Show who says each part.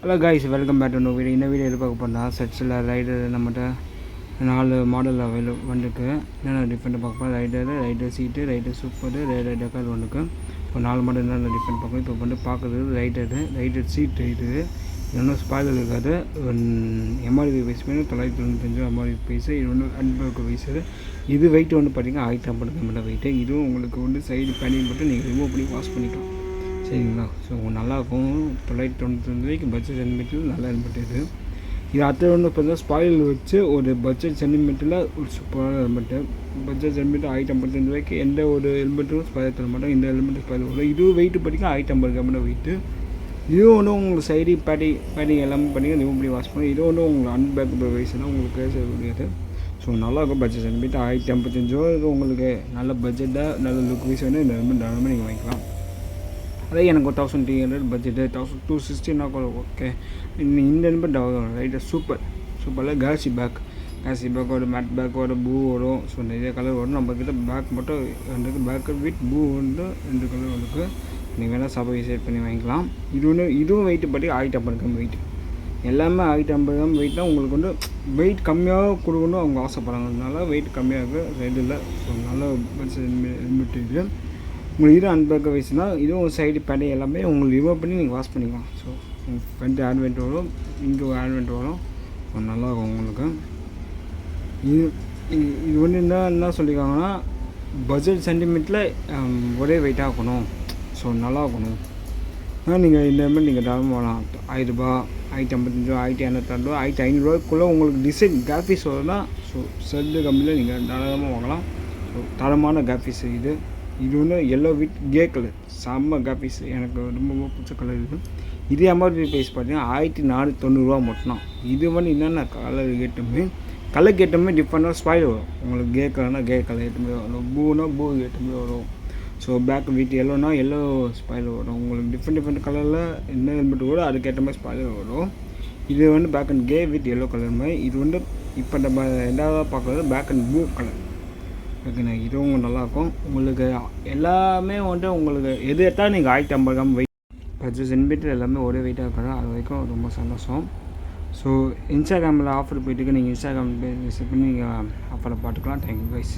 Speaker 1: Hello guys, welcome back to new video. இந்த video பார்க்க போனால் செட்ஸில் ரைடர் நம்மகிட்ட 4 மாடல் வந்துருக்கு. என்னென்ன டிஃப்ரெண்ட் பார்க்க போனால் ரைடர் சீட்டு, ரைடர் சூப்பரு, ரைடர் டெக்கால் வந்துருக்கு. இப்போ 4 மாடல் என்னென்ன டிஃப்ரெண்ட் பார்க்கணும். இப்போ பார்க்குறது ரைடர் சீட். இது இன்னும் ஸ்பாய்லர் இருக்காது. எம்ஆர்பி பைஸ் வேணும் 995 எம்ஆர்பி பைஸு. இது ஒன்று அன்பர்க்கு பைஸு. இது வெயிட் பார்த்திங்கன்னா 1050 கிலோமீட்டர் வெயிட்டு. இதுவும் உங்களுக்கு சைடு பேனிங் போட்டு நீங்கள் ரிமூவ் பண்ணி வாஷ் பண்ணிக்கலாம், சரிங்களா. ஸோ நல்லாயிருக்கும். 995 பட்ஜெட் சென்டிமீட்டரில் நல்லா ஹெல்மெட் இது. அடுத்த ஒன்று பார்த்தீங்கன்னா ஸ்பாயில் வச்சு ஒரு பட்ஜெட் சென்டிமீட்டரில் ஒரு சூப்பரான ஹெல்மெட்டு. பட்ஜெட் சென்டிமீட்டர் 1055 எந்த ஒரு ஹெல்மெட்டும் ஸ்பாயில் தர மாட்டோம். இந்த ஹெல்மெட்டு ஸ்பாயில் வரும். இதுவும் வெயிட்டு பார்த்திங்கன்னா 1050 கிலோமீட்டர் வெயிட்டு. இதுவும் ஒன்று உங்களுக்கு சைடு பேடிங் எல்லாமே பண்ணிங்க ரிமூவ் பண்ணி வாஷ் பண்ணி. இது ஒன்று உங்களுக்கு அன்பேக்கபிள் வயசுனால் உங்களுக்கு பேச முடியாது. ஸோ நல்லாயிருக்கும். பட்ஜெட் சென்டிமீட்டர் 1055 இது உங்களுக்கு நல்ல பட்ஜெட்டாக நல்ல லுக் வைஸ் வேணும். இந்த ஹெல்மெட் தாராளமாக நீங்கள் வாங்கிக்கலாம். அதே எனக்கு 1300 பட்ஜெட்டு 1260 கூட ஓகே. இந்த ஹெல்மெட் ரைடர் சூப்பரில் கேசி பேக்கோட மேட் பேக்கோட பூ வரும். ஸோ நிறைய கலர் வரும். நம்மக்கிட்ட பேக் மட்டும் 2 பேக்கு வித் பூ வந்து 2 கலர் வந்துருக்கு. நீங்கள் வேணால் சபை செட் பண்ணி வாங்கிக்கலாம். இதுவும் வெயிட்டு பற்றி 1050 கிராம் வெயிட். எல்லாமே 1050 கிராம் வெயிட்னா உங்களுக்கு வெயிட் கம்மியாக கொடுக்கணும் அவங்க ஆசைப்படுறாங்க. அதனால வெயிட் கம்மியாக இருக்குது ரெண்டில். ஸோ நல்ல ஹெல்மெட் இது. உங்களுக்கு இது அன்பேக்க வயசுனால் இதுவும் சைடு பேடி எல்லாமே உங்களுக்கு ரிமூவ் பண்ணி நீங்கள் வாஷ் பண்ணிக்கலாம். ஸோ ஃப்ரண்ட் ஆட்வெண்ட் வரும், இங்கே ஒரு ஆட்வெண்ட் வரும். ஸோ நல்லாயிருக்கும் உங்களுக்கு. இது வந்து என்ன சொல்லியிருக்காங்கன்னா பட்ஜெட் சென்டிமீட்டரில் ஒரே வெயிட்டாக இருக்கணும். ஸோ நல்லா இருக்கணும். ஆனால் நீங்கள் இந்த மாதிரி நீங்கள் தாராளமாக வாங்கலாம். 1000 ரூபா, 1055, 1200, 1500 உங்களுக்கு டிசைன் கிராஃபிக்ஸ் வரும்னா ஸோ செல்லு கம்பெனியில் நீங்கள் தாராளமாக வாங்கலாம். ஸோ தரமான கிராஃபிக்ஸ் இது. இது ஒன்று எல்லோ வித் கே கலர் செம்ம கிராஃபிக்ஸ். எனக்கு ரொம்ப பிடிச்ச கலர் இது. இதே எம்ஆர்பி ப்ரைஸ் பார்த்தீங்கன்னா 1490 மட்டும்தான். இது வந்து என்னென்ன கலர் கேட்டமே டிஃப்ரெண்டாக ஸ்பாயில் வரும். உங்களுக்கு கே கலர்னால் கே கலர் ஏற்றமே வரும், பூனா பூ ஏற்றமே வரும். ஸோ பேக் வித் எல்லோனா எல்லோ ஸ்பாயில் வரும். உங்களுக்கு டிஃப்ரெண்ட் கலரில் என்ன ஹெல்மெட் வரும் அதுக்கேற்ற மாதிரி ஸ்பாயில் வரும். இது வந்து back and grey with yellow colour மாதிரி. இது வந்து இப்போ நம்ம ரெண்டாவதாக பார்க்குறது பேக் அண்ட் ப்ளூ கலர். ஓகேண்ணா, இதுவும் நல்லாயிருக்கும். உங்களுக்கு எல்லாமே உங்களுக்கு எது எடுத்தால் நீங்கள் 1050 கிராம் வெயிட் பட்ஜெட் சென்டிமீட்டர் எல்லாமே ஒரே வெயிட்டாக இருக்கிறது. அது வரைக்கும் ரொம்ப சந்தோஷம். ஸோ இன்ஸ்டாகிராமில் ஆஃபர் போயிட்டுருக்கு. நீங்கள் இன்ஸ்டாகிராம் விசிட் பண்ணி நீங்கள் ஆஃபரை பார்த்துக்கலாம். Thank you guys.